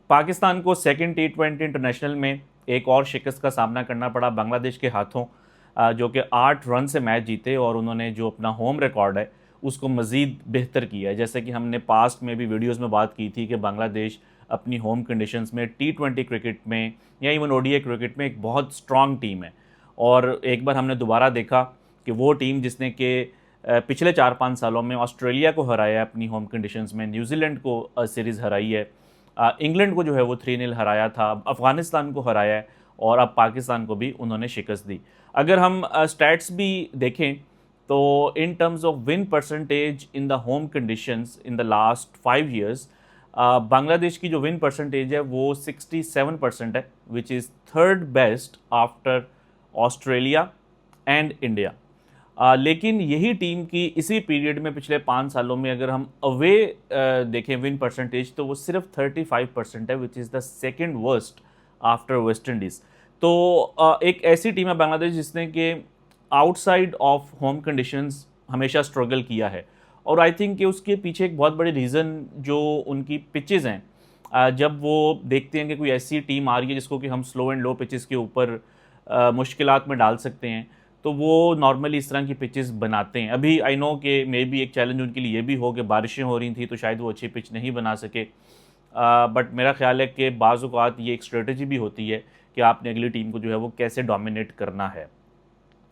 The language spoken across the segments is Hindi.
पाकिस्तान को सेकंड T20 इंटरनेशनल में एक और शिकस्त का सामना करना पड़ा बांग्लादेश के हाथों, जो कि 8 रन से मैच जीते और उन्होंने जो अपना होम रिकॉर्ड है उसको मज़ीद बेहतर किया है। जैसे कि हमने पास्ट में भी वीडियोस में बात की थी कि बांग्लादेश अपनी होम कंडीशंस में T20 क्रिकेट में या इवन ODI क्रिकेट में एक बहुत स्ट्रॉन्ग टीम है। और एक बार हमने दोबारा देखा कि वो टीम जिसने कि पिछले 4-5 सालों में ऑस्ट्रेलिया को हराया है अपनी होम कंडीशंस में, न्यूजीलैंड को सीरीज़ हराई है, इंग्लैंड को जो है वो 3-0 हराया था, अफ़गानिस्तान को हराया है और अब पाकिस्तान को भी उन्होंने शिकस्त दी। अगर हम स्टैट्स भी देखें तो in terms of win percentage in the home conditions in the last 5 years, Bangladesh की जो विन परसेंटेज है वो 67% है, which is third best after Australia and India. लेकिन यही टीम की इसी पीरियड में पिछले 5 सालों में अगर हम अवे देखें विन परसेंटेज तो वो सिर्फ 35% है, which is the second worst after West Indies. तो एक ऐसी टीम है बांग्लादेश जिसने कि आउटसाइड ऑफ होम कंडीशंस हमेशा स्ट्रगल किया है। और आई थिंक कि उसके पीछे एक बहुत बड़ी रीज़न जो उनकी पिचेज़ हैं, जब वो देखते हैं कि कोई ऐसी टीम आ रही है जिसको कि हम स्लो एंड लो पिचेस के ऊपर मुश्किलात में डाल सकते हैं, तो वो नॉर्मली इस तरह की पिचेस बनाते हैं। अभी आई नो कि मे बी एक चैलेंज उनके लिए ये भी हो कि बारिशें हो रही थी तो शायद वो अच्छी पिच नहीं बना सके, बट मेरा ख्याल है कि बाज़ औक़ात ये एक स्ट्रेटजी भी होती है कि आपने अगली टीम को जो है वो कैसे डोमिनेट करना है।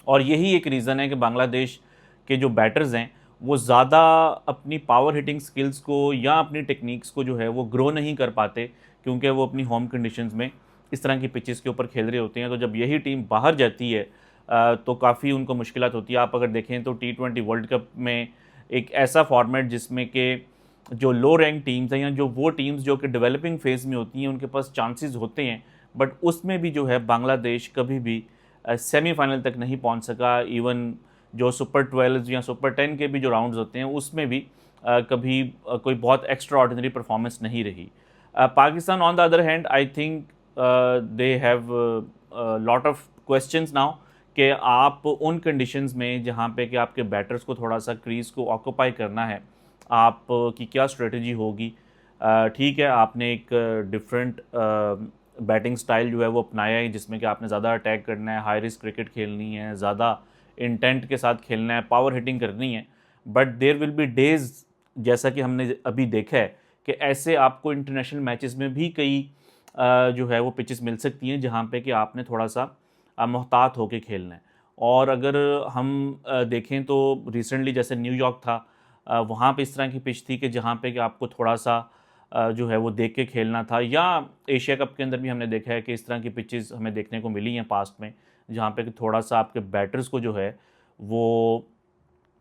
और यही एक रीज़न है कि बांग्लादेश के जो बैटर्स हैं वो ज़्यादा अपनी पावर हिटिंग स्किल्स को या अपनी टेक्निक्स को जो है वो ग्रो नहीं कर पाते, क्योंकि वो अपनी होम कंडीशंस में इस तरह की पिचेस के ऊपर खेल रहे होते हैं। तो जब यही टीम बाहर जाती है तो काफ़ी उनको मुश्किलात होती है। आप अगर देखें तो T20 वर्ल्ड कप में एक ऐसा फॉर्मेट जिसमें कि जो लो रैंक टीम्स हैं या जो वो टीम्स जो कि डेवलपिंग फेज़ में होती हैं उनके पास चांसेस होते हैं, बट उसमें भी जो है बांग्लादेश कभी भी सेमीफाइनल तक नहीं पहुंच सका। इवन जो सुपर 12 या सुपर 10 के भी जो राउंड्स होते हैं उसमें भी कभी कोई बहुत एक्स्ट्रा ऑर्डिनरी परफॉर्मेंस नहीं रही। Pakistan on the other hand I think they have lot of questions now कि आप उन कंडीशंस में जहाँ पे कि आपके बैटर्स को थोड़ा सा क्रीज को ऑक्यूपाई करना है, आप की क्या स्ट्रेटजी होगी। ठीक है, आपने एक डिफरेंट बैटिंग स्टाइल जो है वो अपनाया है जिसमें कि आपने ज़्यादा अटैक करना है, हाई रिस्क क्रिकेट खेलनी है, ज़्यादा इंटेंट के साथ खेलना है, पावर हिटिंग करनी है, but there will be days, जैसा कि हमने अभी देखा है कि ऐसे आपको इंटरनेशनल मैचेस में भी कई जो है वो पिचेस मिल सकती हैं जहाँ पे कि आपने थोड़ा सा मोहतात होकर खेलना है। और अगर हम देखें तो रिसेंटली जैसे न्यूयॉर्क था, वहाँ पे इस तरह की पिच थी कि जहाँ पे कि आपको थोड़ा सा जो है वो देख के खेलना था, या एशिया कप के अंदर भी हमने देखा है कि इस तरह की पिचेस हमें देखने को मिली हैं पास्ट में, जहाँ पे कि थोड़ा सा आपके बैटर्स को जो है वो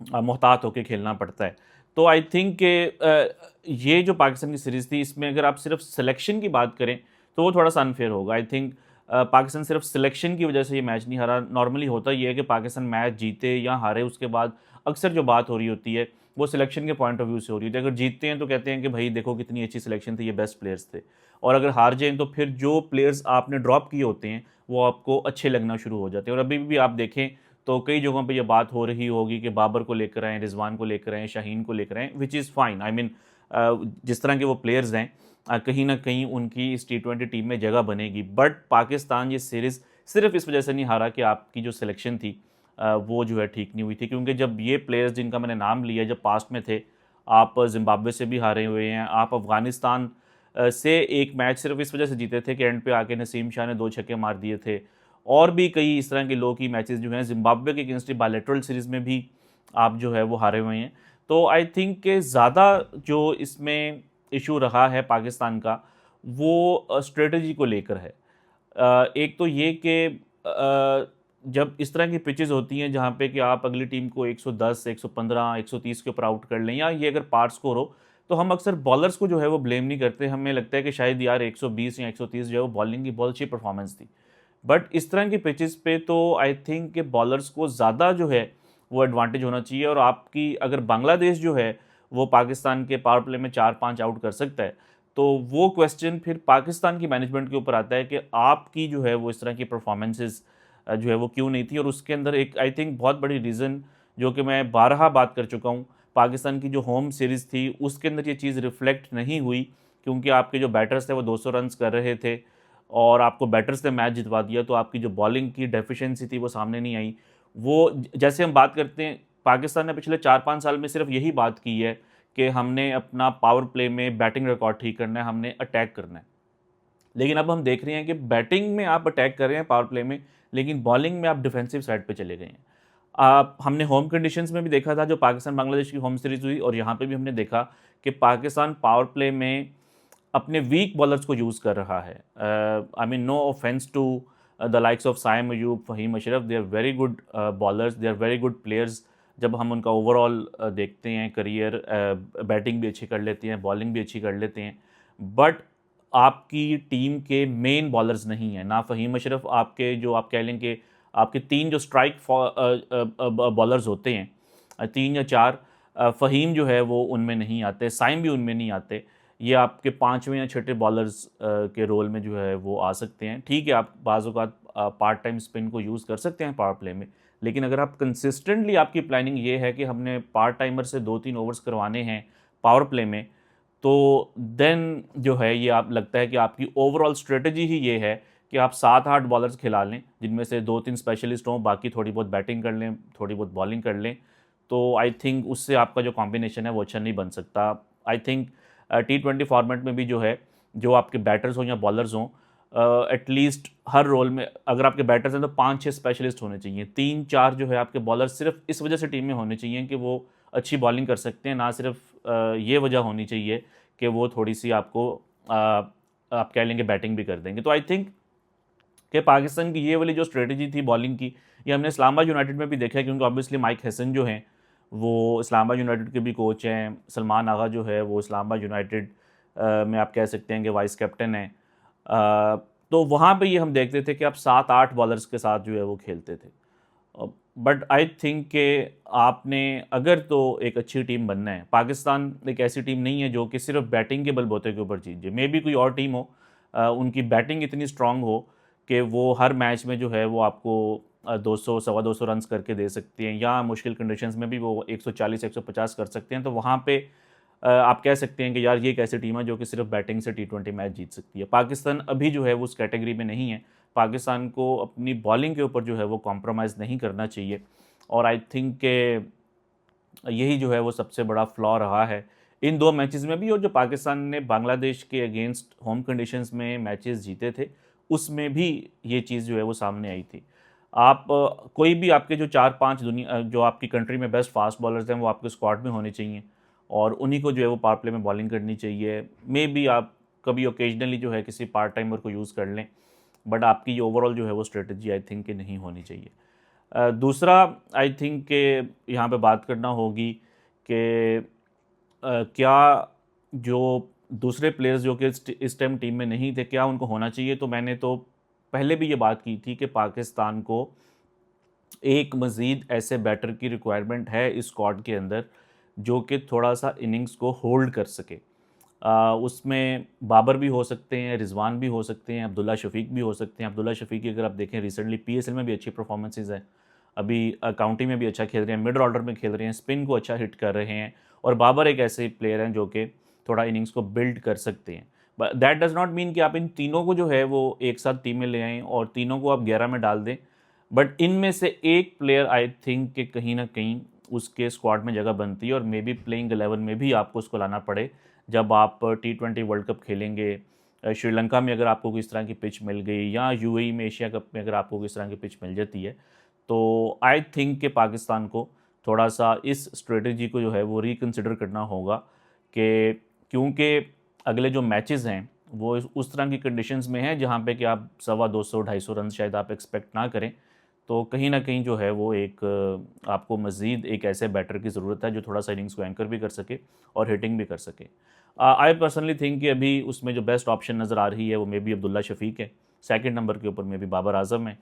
मोहतात होकर खेलना पड़ता है। तो आई थिंक कि ये जो पाकिस्तान की सीरीज़ थी इसमें अगर आप सिर्फ सिलेक्शन की बात करें तो वो थोड़ा सा अनफेयर होगा। आई थिंक पाकिस्तान सिर्फ सिलेक्शन की वजह से ये मैच नहीं हारा। नॉर्मली होता ये है कि पाकिस्तान मैच जीते या हारे उसके बाद अक्सर जो बात हो रही होती है वो सिलेक्शन के पॉइंट ऑफ व्यू से हो रही होती है। अगर जीतते हैं तो कहते हैं कि भाई देखो कितनी अच्छी सिलेक्शन थी, ये बेस्ट प्लेयर्स थे, और अगर हार जाएँ तो फिर जो प्लेयर्स आपने ड्रॉप किए होते हैं वो आपको अच्छे लगना शुरू हो जाते हैं। और अभी भी आप देखें तो कई जगहों पे ये बात हो रही होगी कि बाबर को लेकर आएँ, रिजवान को लेकर आएँ, शाहीन को लेकर आएँ, which is fine. I mean जिस तरह के वो प्लेयर्स हैं कहीं ना कहीं उनकी इस T20 टीम में जगह बनेगी। बट पाकिस्तान ये सीरीज़ सिर्फ इस वजह से नहीं हारा कि आपकी जो सिलेक्शन थी वो जो है ठीक नहीं हुई थी, क्योंकि जब ये प्लेयर्स जिनका मैंने नाम लिया जब पास्ट में थे, आप जिम्बाब्वे से भी हारे हुए हैं, आप अफ़गानिस्तान से एक मैच सिर्फ इस वजह से जीते थे कि एंड पे आके नसीम शाह ने 2 छक्के मार दिए थे, और भी कई इस तरह के लो की मैचेस जो हैं जिम्बाब्वे के अगेंस्ट बायलैटरल सीरीज़ में भी आप जो है वो हारे हुए हैं। तो आई थिंक कि ज़्यादा जो इसमें इशू रहा है पाकिस्तान का वो स्ट्रेटजी को लेकर है। एक तो ये कि जब इस तरह की पिचेस होती हैं जहाँ पे कि आप अगली टीम को 110, 115, 130 के ऊपर आउट कर लें, या ये अगर पार स्कोर हो, तो हम अक्सर बॉलर्स को जो है वो ब्लेम नहीं करते। हमें लगता है कि शायद यार 120 या 130 जो है वो बॉलिंग की बहुत अच्छी परफॉर्मेंस थी। बट इस तरह की पिचेस पे तो आई थिंक कि बॉलर्स को ज़्यादा जो है वो एडवांटेज होना चाहिए। और आपकी अगर बांग्लादेश जो है वो पाकिस्तान के पावर प्ले में 4-5 आउट कर सकता है, तो वो क्वेश्चन फिर पाकिस्तान की मैनेजमेंट के ऊपर आता है कि आपकी जो है वो इस तरह की परफॉर्मेंसेस जो है वो क्यों नहीं थी। और उसके अंदर एक आई थिंक बहुत बड़ी रीज़न जो कि मैं बारहा बात कर चुका हूँ, पाकिस्तान की जो होम सीरीज़ थी उसके अंदर ये चीज़ रिफ्लेक्ट नहीं हुई क्योंकि आपके जो बैटर्स थे वो 200 रन्स कर रहे थे और आपको बैटर्स ने मैच जितवा दिया, तो आपकी जो बॉलिंग की डेफिशिएंसी थी वो सामने नहीं आई। वो जैसे हम बात करते हैं, पाकिस्तान ने पिछले 4-5 साल में सिर्फ यही बात की है कि हमने अपना पावर प्ले में बैटिंग रिकॉर्ड ठीक करना है, हमने अटैक करना है। लेकिन अब हम देख रहे हैं कि बैटिंग में आप अटैक कर रहे हैं पावर प्ले में, लेकिन बॉलिंग में आप डिफेंसिव साइड पे चले गए हैं। आप हमने होम कंडीशंस में भी देखा था, जो पाकिस्तान बांग्लादेश की होम सीरीज़ हुई, और यहाँ पे भी हमने देखा कि पाकिस्तान पावर प्ले में अपने वीक बॉलर्स को यूज़ कर रहा है। I mean no offence to the likes of Saim Ayub, Faheem Ashraf, they are very good bowlers, they are very good players. जब हम उनका ओवरऑल देखते हैं करियर, बैटिंग भी अच्छी कर लेते हैं, बॉलिंग भी अच्छी कर लेते हैं, बट आपकी टीम के मेन बॉलर्स नहीं हैं। ना फ़हीम अशरफ, आपके जो आप कह लें कि आपके 3 जो स्ट्राइक बॉलर्स होते हैं, 3 या 4, फ़हीम जो है वो उनमें नहीं आते, साइम भी उनमें नहीं आते। ये आपके 5वें या छठे बॉलर्स के रोल में जो है वो आ सकते हैं। ठीक है, आप बाज़ औक़ात पार्ट टाइम स्पिन को यूज़ कर सकते हैं पावर प्ले में, लेकिन अगर आप कंसिस्टेंटली, आपकी प्लानिंग ये है कि हमने पार्ट टाइमर से 2-3 ओवर्स करवाने हैं पावर प्ले में, तो देन जो है ये आप लगता है कि आपकी ओवरऑल स्ट्रेटजी ही ये है कि आप 7-8 बॉलर्स खिला लें, जिनमें से 2-3 स्पेशलिस्ट हों, बाकी थोड़ी बहुत बैटिंग कर लें, थोड़ी बहुत बॉलिंग कर लें। तो आई थिंक उससे आपका जो कॉम्बिनेशन है वो अच्छा नहीं बन सकता। आई थिंक T20 फॉर्मेट में भी जो है, जो आपके बैटर्स हों या बॉलर्स हों, एटलीस्ट हर रोल में अगर आपके बैटर्स हैं तो 5-6 स्पेशलिस्ट होने चाहिए। 3-4 जो है आपके बॉलर सिर्फ इस वजह से टीम में होने चाहिए कि वो अच्छी बॉलिंग कर सकते हैं, ना सिर्फ ये वजह होनी चाहिए कि वो थोड़ी-सी आपको आप कह लेंगे बैटिंग भी कर देंगे। तो आई थिंक कि पाकिस्तान की ये वाली जो स्ट्रेटजी थी बॉलिंग की, ये हमने इस्लामाबाद यूनाइटेड में भी देखा है, क्योंकि ऑब्वियसली माइक हसन जो हैं वो इस्लामाबाद यूनाइटेड के भी कोच हैं। सलमान आगा जो है वो इस्लामाबाद यूनाइटेड में आप कह सकते हैं कि वाइस कैप्टन हैं। तो वहाँ पे ये हम देखते थे कि आप 7-8 बॉलर्स के साथ जो है वो खेलते थे। बट आई थिंक कि आपने अगर तो एक अच्छी टीम बनना है, पाकिस्तान एक ऐसी टीम नहीं है जो कि सिर्फ बैटिंग के बलबूते के ऊपर जीत जाए। मे बी कोई और टीम हो, उनकी बैटिंग इतनी स्ट्रांग हो कि वो हर मैच में जो है वो आपको 200 सवा 200 रन्स करके दे सकती हैं, या मुश्किल कंडीशंस में भी वो 140-150 कर सकते हैं। तो वहाँ पे आप कह सकते हैं कि यार ये एक ऐसी टीम है जो कि सिर्फ बैटिंग से T20 मैच जीत सकती है। पाकिस्तान अभी जो है वो उस कैटेगरी में नहीं है। पाकिस्तान को अपनी बॉलिंग के ऊपर जो है वो कॉम्प्रोमाइज़ नहीं करना चाहिए, और आई थिंक कि यही जो है वो सबसे बड़ा फ्लॉ रहा है इन 2 मैचेस में भी। और जो पाकिस्तान ने बांग्लादेश के अगेंस्ट होम कंडीशंस में मैचेस जीते थे, उसमें भी ये चीज़ जो है वो सामने आई थी। आप कोई भी आपके जो 4-5 दुनिया जो आपकी कंट्री में बेस्ट फास्ट बॉलर्स हैं वो आपके स्क्वाड में होने चाहिए, और उन्हीं को जो है वो पावर प्ले में बॉलिंग करनी चाहिए। मे बी आप कभी ओकेजनली जो है किसी पार्ट टाइमर को यूज़ कर लें, बट आपकी ये ओवरऑल जो है वो स्ट्रेटजी आई थिंक कि नहीं होनी चाहिए। दूसरा आई थिंक कि यहाँ पे बात करना होगी कि क्या जो दूसरे प्लेयर्स जो कि इस टाइम टीम में नहीं थे, क्या उनको होना चाहिए? तो मैंने तो पहले भी ये बात की थी कि पाकिस्तान को एक मज़ीद ऐसे बैटर की रिक्वायरमेंट है इस स्क्वाड के अंदर, जो कि थोड़ा-सा इनिंग्स को होल्ड कर सके। उसमें बाबर भी हो सकते हैं, रिज़वान भी हो सकते हैं, अब्दुल्ला शफ़ीक भी हो सकते हैं। अब्दुल्ला शफ़ीक की अगर आप देखें, रिसेंटली PSL में भी अच्छी परफॉर्मेंसेज़ हैं। अभी काउंटी में भी अच्छा खेल रहे हैं, मिडल ऑर्डर में खेल रहे हैं, स्पिन को अच्छा हिट कर रहे हैं, और बाबर एक ऐसे प्लेयर हैं जो कि थोड़ा इनिंग्स को बिल्ड कर सकते हैं। But that does not mean कि आप इन तीनों को जो है वो एक साथ टीम में ले आएँ और तीनों को आप 11 में डाल दें। बट इनमें से एक प्लेयर आई थिंक कि कहीं न कहीं उसके स्क्वाड में जगह बनती है, और मे बी प्लेइंग 11 में भी आपको उसको लाना पड़े जब आप T20 वर्ल्ड कप खेलेंगे। श्रीलंका में अगर आपको किस तरह की पिच मिल गई, या UAE में एशिया कप में अगर आपको किस तरह की पिच मिल जाती है, तो आई थिंक कि पाकिस्तान को थोड़ा-सा इस स्ट्रेटजी को जो है वो रिकंसिडर करना होगा, कि क्योंकि अगले जो मैचेज़ हैं वो उस तरह की कंडीशंस में हैं जहाँ पे कि आप सवा 200 250 रन शायद आप एक्सपेक्ट ना करें। तो कहीं न कहीं जो है वो एक आपको मज़ीद एक ऐसे बैटर की ज़रूरत है जो थोड़ा-सा इनिंग्स को एंकर भी कर सके और हिटिंग भी कर सके। आई पर्सनली थिंक कि अभी उसमें जो बेस्ट ऑप्शन नज़र आ रही है वो मे बी अब्दुल्ला शफ़ीक है, सेकंड नंबर के ऊपर मे बी बाबर आज़म है।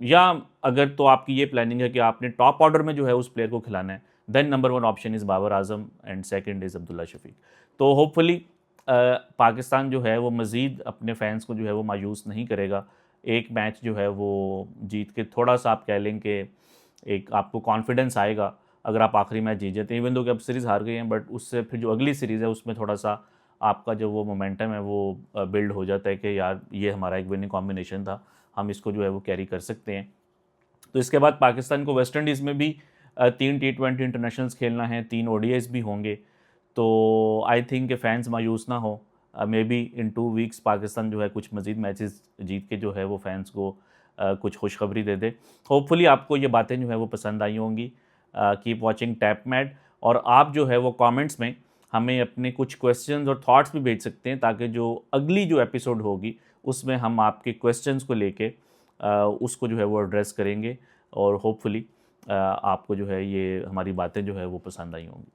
या अगर तो आपकी ये प्लानिंग है कि आपने टॉप ऑर्डर में जो है उस प्लेयर को खिलाना है, then number 1 option is Babar Azam and second is Abdullah Shafique. तो होपफुली पाकिस्तान जो है वो मज़ीद अपने फैंस को जो है वो मायूस नहीं करेगा। एक मैच जो है वो जीत के थोड़ा-सा आप कह लें कि एक आपको कॉन्फिडेंस आएगा अगर आप आखिरी मैच जीत जाते हैं। इवन दो कि अब सीरीज़ हार गए हैं, बट उससे फिर जो अगली सीरीज़ है उसमें थोड़ा-सा आपका जो वो मोमेंटम है वो बिल्ड हो जाता है कि यार ये हमारा एक विनिंग कॉम्बिनेशन था, हम इसको जो है वो कैरी कर सकते हैं। तो इसके बाद पाकिस्तान को वेस्ट इंडीज़ में भी 3 T20 इंटरनेशनल्स खेलना है, 3 ODIs भी होंगे। तो आई थिंक कि फैंस मायूस ना हो, may be in 2 weeks Pakistan जो है कुछ मज़ीद मैचेस जीत के जो है वो फैंस को कुछ खुशखबरी दे दे। होपफुली आपको ये बातें जो है वो पसंद आई होंगी। कीप वॉचिंग टैप मैट, और आप जो है वो कमेंट्स में हमें अपने कुछ क्वेश्चंस और थॉट्स भी भेज सकते हैं, ताकि जो अगली जो एपिसोड होगी उसमें हम आपके क्वेश्चंस को लेके उसको जो है वो एड्रेस करेंगे, और होपफुली आपको जो है ये हमारी बातें जो है वो पसंद आई होंगी।